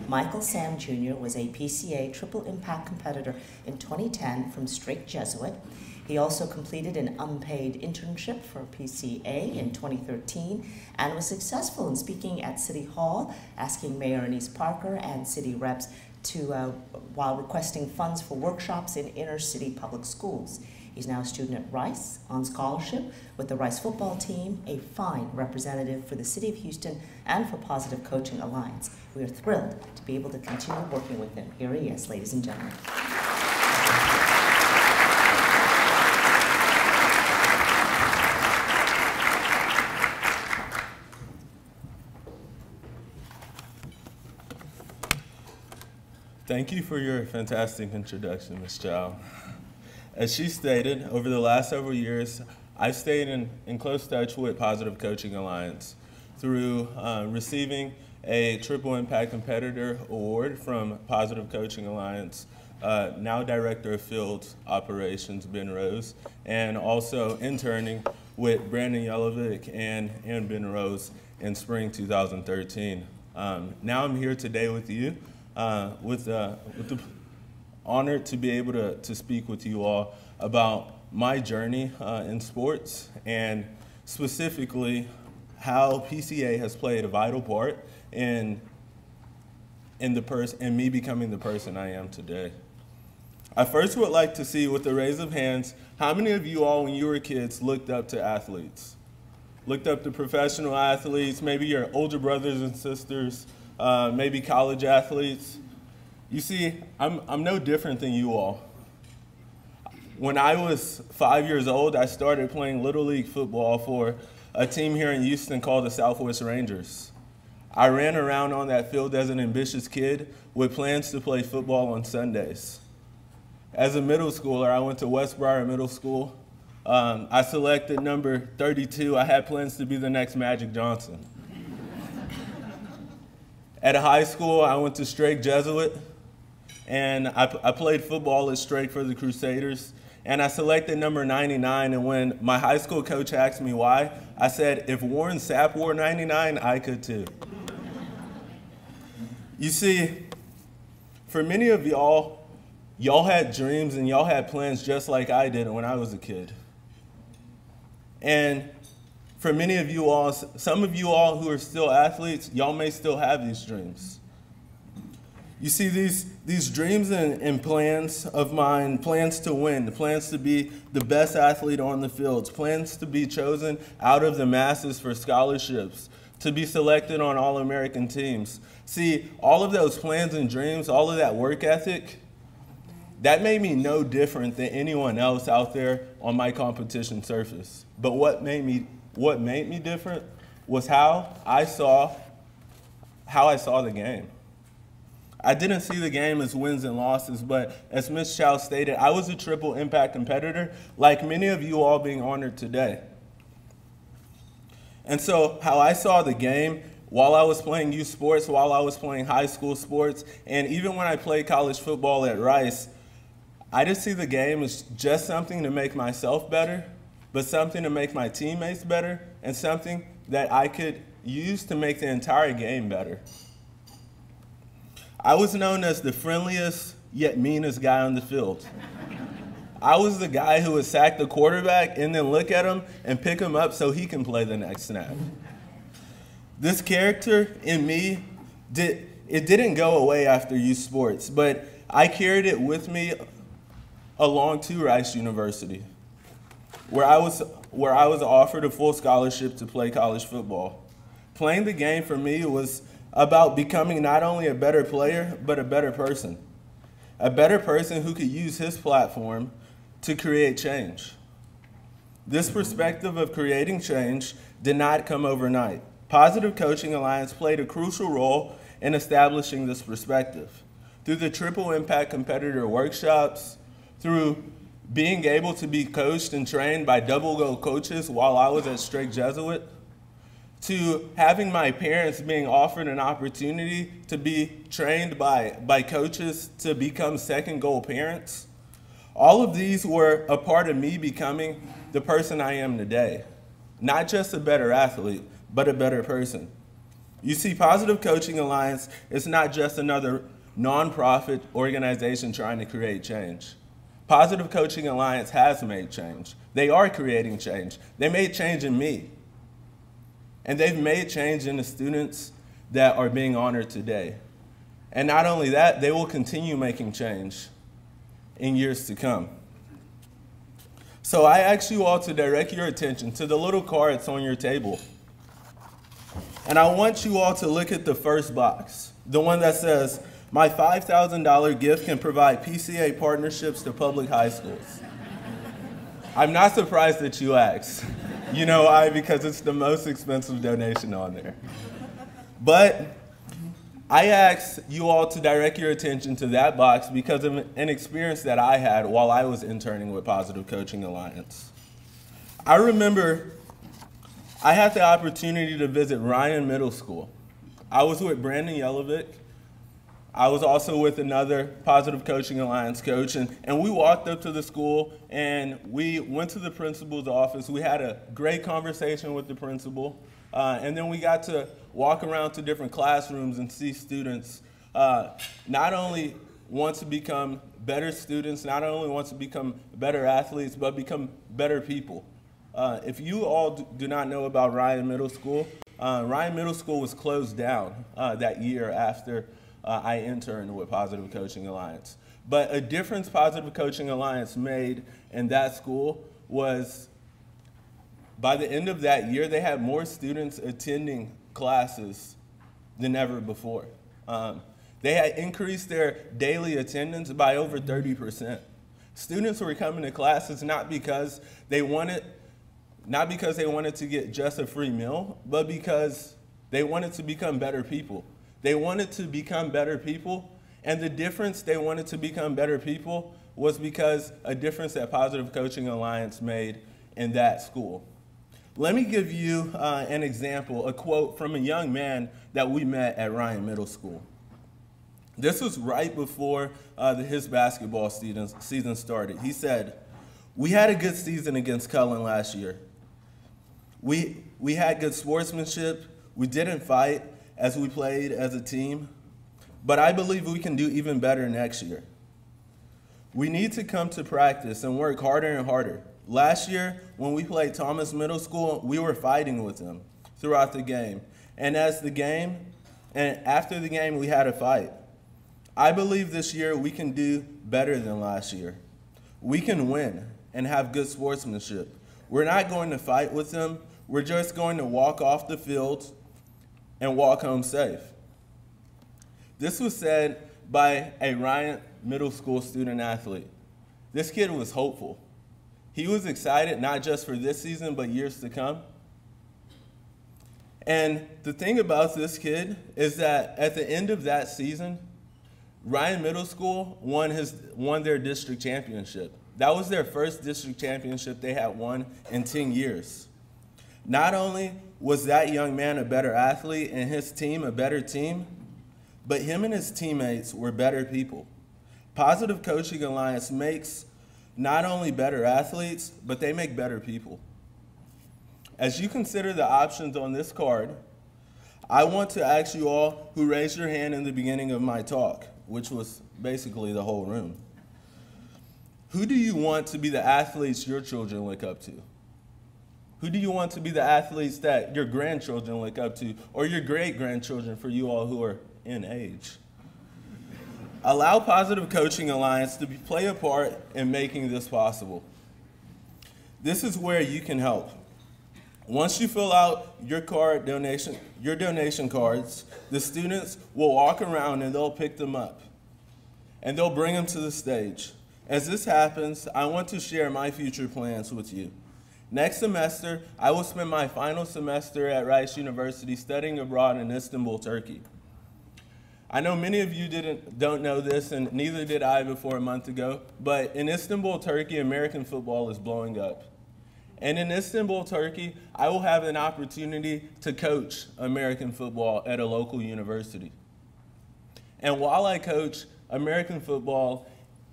Michael Sam Jr. was a PCA Triple Impact competitor in 2010 from Strake Jesuit. He also completed an unpaid internship for PCA in 2013 and was successful in speaking at City Hall, asking Mayor Anise Parker and city reps while requesting funds for workshops in inner city public schools. He's now a student at Rice on scholarship with the Rice football team, a fine representative for the City of Houston and for Positive Coaching Alliance. We are thrilled to be able to continue working with him. Here he is, ladies and gentlemen. Thank you for your fantastic introduction, Ms. Chow. As she stated, over the last several years, I've stayed in close touch with Positive Coaching Alliance through receiving a Triple Impact Competitor Award from Positive Coaching Alliance, now Director of Field Operations, Ben Rose, and also interning with Brandon Yelovic and Ben Rose in spring 2013. Now I'm here today with you with the honored to be able to speak with you all about my journey in sports and specifically how PCA has played a vital part in me becoming the person I am today. I first would like to see, with a raise of hands, how many of you all when you were kids looked up to athletes? Looked up to professional athletes, maybe your older brothers and sisters, maybe college athletes. You see, I'm no different than you all. When I was 5 years old, I started playing Little League football for a team here in Houston called the Southwest Rangers. I ran around on that field as an ambitious kid with plans to play football on Sundays. As a middle schooler, I went to Westbriar Middle School. I selected number 32. I had plans to be the next Magic Johnson. At a high school, I went to Strake Jesuit, and I played football at Strake for the Crusaders, and I selected number 99, and when my high school coach asked me why, I said, if Warren Sapp wore 99, I could too. You see, for many of y'all had dreams and y'all had plans just like I did when I was a kid. And for many of you all, some of you all who are still athletes, y'all may still have these dreams. You see, these dreams and plans of mine, plans to win, plans to be the best athlete on the fields, plans to be chosen out of the masses for scholarships, to be selected on All-American teams. See, all of those plans and dreams, all of that work ethic, that made me no different than anyone else out there on my competition surface. But what made me different was how I saw the game. I didn't see the game as wins and losses, but as Ms. Chow stated, I was a triple impact competitor, like many of you all being honored today. And so how I saw the game while I was playing youth sports, while I was playing high school sports, and even when I played college football at Rice, I just see the game as just something to make myself better, but something to make my teammates better, and something that I could use to make the entire game better. I was known as the friendliest yet meanest guy on the field. I was the guy who would sack the quarterback and then look at him and pick him up so he can play the next snap. This character in me, it didn't go away after youth sports, but I carried it with me along to Rice University, where I was offered a full scholarship to play college football. Playing the game for me was about becoming not only a better player, but a better person. A better person who could use his platform to create change. This perspective of creating change did not come overnight. Positive Coaching Alliance played a crucial role in establishing this perspective. Through the Triple Impact Competitor Workshops, through being able to be coached and trained by double-goal coaches while I was at Strake Jesuit, to having my parents being offered an opportunity to be trained by coaches to become second-goal parents. All of these were a part of me becoming the person I am today. Not just a better athlete, but a better person. You see, Positive Coaching Alliance is not just another nonprofit organization trying to create change. Positive Coaching Alliance has made change. They are creating change. They made change in me. And they've made change in the students that are being honored today. And not only that, they will continue making change in years to come. So I ask you all to direct your attention to the little cards on your table. And I want you all to look at the first box, the one that says, "My $5,000 gift can provide PCA partnerships to public high schools." I'm not surprised that you asked. You know why? Because it's the most expensive donation on there. But I ask you all to direct your attention to that box because of an experience that I had while I was interning with Positive Coaching Alliance. I remember I had the opportunity to visit Ryan Middle School. I was with Brandon Yelovic. I was also with another Positive Coaching Alliance coach, and we walked up to the school and we went to the principal's office. We had a great conversation with the principal, and then we got to walk around to different classrooms and see students not only want to become better students, not only want to become better athletes, but become better people. If you all do not know about Ryan Middle School, Ryan Middle School was closed down that year after I interned with Positive Coaching Alliance. But a difference Positive Coaching Alliance made in that school was by the end of that year, they had more students attending classes than ever before. They had increased their daily attendance by over 30%. Students were coming to classes not because they wanted to get just a free meal, but because they wanted to become better people. They wanted to become better people, and the difference they wanted to become better people was because a difference that Positive Coaching Alliance made in that school. Let me give you an example, a quote from a young man that we met at Ryan Middle School. This was right before his basketball season started. He said, "We had a good season against Cullen last year. We had good sportsmanship. We didn't fight as we played as a team, but I believe we can do even better next year. We need to come to practice and work harder and harder. Last year, when we played Thomas Middle School, we were fighting with them throughout the game. And after the game, we had a fight. I believe this year we can do better than last year. We can win and have good sportsmanship. We're not going to fight with them. We're just going to walk off the field and walk home safe." This was said by a Ryan Middle School student athlete. This kid was hopeful. He was excited not just for this season, but years to come. And the thing about this kid is that at the end of that season, Ryan Middle School won their district championship. That was their first district championship they had won in 10 years. Not only was that young man a better athlete and his team a better team, but him and his teammates were better people. Positive Coaching Alliance makes not only better athletes, but they make better people. As you consider the options on this card, I want to ask you all who raised your hand in the beginning of my talk, which was basically the whole room. Who do you want to be the athletes your children look up to? Who do you want to be the athletes that your grandchildren look up to, or your great-grandchildren for you all who are in age? Allow Positive Coaching Alliance to play a part in making this possible. This is where you can help. Once you fill out your donation cards, the students will walk around and they'll pick them up, and they'll bring them to the stage. As this happens, I want to share my future plans with you. Next semester, I will spend my final semester at Rice University studying abroad in Istanbul, Turkey. I know many of you don't know this, and neither did I before a month ago, but in Istanbul, Turkey, American football is blowing up. And in Istanbul, Turkey, I will have an opportunity to coach American football at a local university. And while I coach American football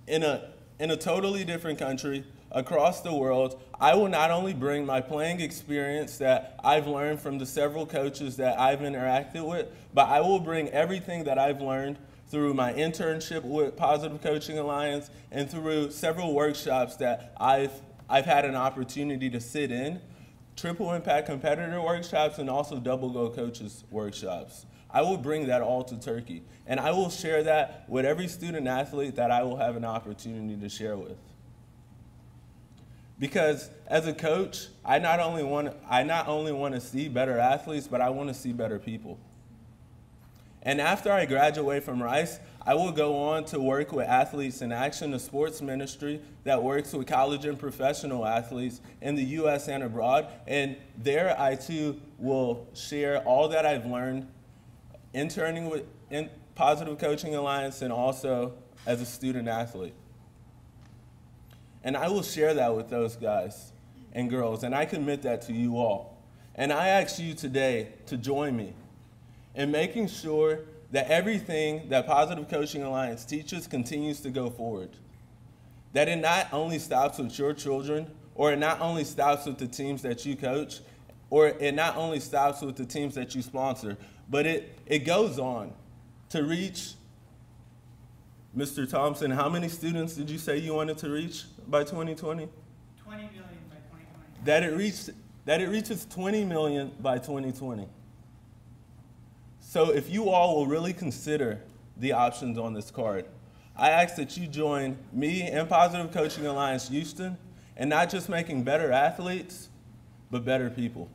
in a totally different country, across the world, I will not only bring my playing experience that I've learned from the several coaches that I've interacted with, but I will bring everything that I've learned through my internship with Positive Coaching Alliance and through several workshops that I've had an opportunity to sit in, triple impact competitor workshops and also double goal coaches workshops. I will bring that all to Turkey, and I will share that with every student athlete that I will have an opportunity to share with. Because as a coach, I not only want to see better athletes, but I want to see better people. And after I graduate from Rice, I will go on to work with Athletes in Action, a sports ministry that works with college and professional athletes in the U.S. and abroad. And there I too will share all that I've learned interning with Positive Coaching Alliance and also as a student athlete. And I will share that with those guys and girls, and I commit that to you all. And I ask you today to join me in making sure that everything that Positive Coaching Alliance teaches continues to go forward. That it not only stops with your children, or it not only stops with the teams that you coach, or it not only stops with the teams that you sponsor, but it goes on to reach, Mr. Thompson, how many students did you say you wanted to reach by 2020? 20 million by 2020. That it reaches 20 million by 2020. So if you all will really consider the options on this card, I ask that you join me and Positive Coaching Alliance Houston in not just making better athletes, but better people.